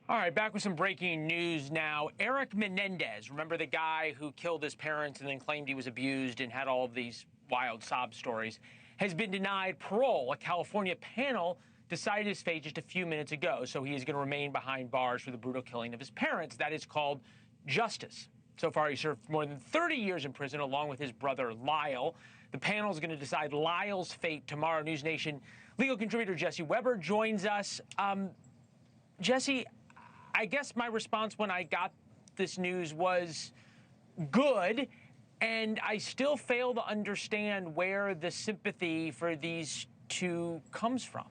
All right, back with some breaking news now. Erik Menendez, remember the guy who killed his parents and then claimed he was abused and had all of these wild sob stories, has been denied parole. A California panel decided his fate just a few minutes ago, so he is going to remain behind bars for the brutal killing of his parents. That is called justice. So far, he served more than 30 years in prison, along with his brother, Lyle. The panel is going to decide Lyle's fate tomorrow. NewsNation legal contributor Jesse Weber joins us. Jesse, I guess my response when I got this news was good, and I still fail to understand where the sympathy for these two comes from.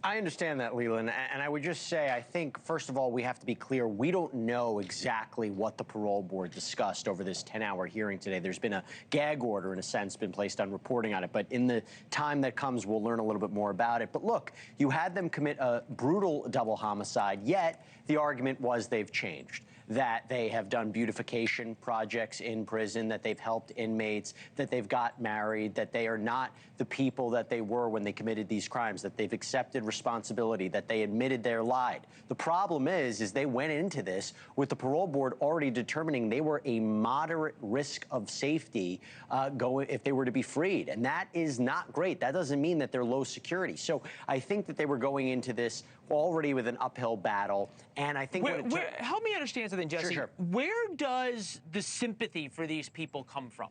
I understand that, Leland, and I would just say, I think, first of all, we have to be clear. We don't know exactly what the parole board discussed over this 10-hour hearing today. There's been a gag order, in a sense, been placed on reporting on it. But in the time that comes, we'll learn a little bit more about it. But look, you had them commit a brutal double homicide, yet the argument was they've changed, that they have done beautification projects in prison, that they've helped inmates, that they've got married, that they are not the people that they were when they committed these crimes, that they've accepted responsibility, that they admitted they lied. The problem is they went into this with the parole board already determining they were a moderate risk of safety if they were to be freed. And that is not great. That doesn't mean that they're low security. So I think that they were going into this already with an uphill battle. And I think help me understand something, Jesse. Sure. Where does the sympathy for these people come from?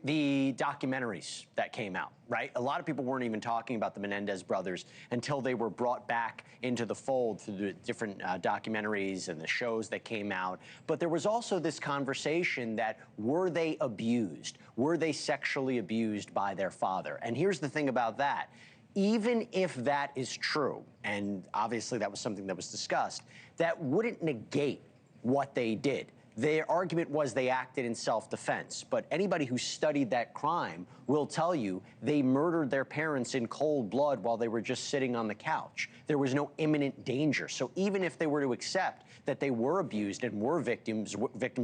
The documentaries that came out, right? A lot of people weren't even talking about the Menendez brothers until they were brought back into the fold through the different documentaries and the shows that came out. But there was also this conversation that, were they abused? Were they sexually abused by their father? And here's the thing about that. Even if that is true, and obviously that was something that was discussed, that wouldn't negate what they did. Their argument was they acted in self-defense, but anybody who studied that crime will tell you they murdered their parents in cold blood while they were just sitting on the couch. There was no imminent danger. So even if they were to accept that they were abused and were victims,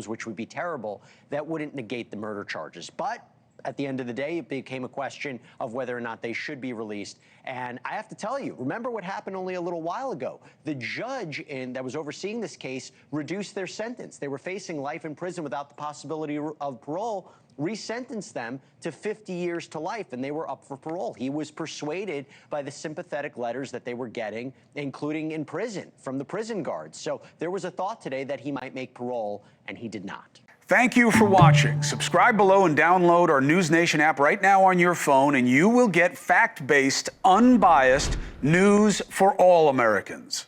which would be terrible, that wouldn't negate the murder charges. But at the end of the day, it became a question of whether or not they should be released. And I have to tell you, remember what happened only a little while ago. The judge that was overseeing this case reduced their sentence. They were facing life in prison without the possibility of parole, resentenced them to 50 years to life, and they were up for parole. He was persuaded by the sympathetic letters that they were getting, including in prison, from the prison guards. So there was a thought today that he might make parole, and he did not. Thank you for watching. Subscribe below and download our NewsNation app right now on your phone, and you will get fact-based, unbiased news for all Americans.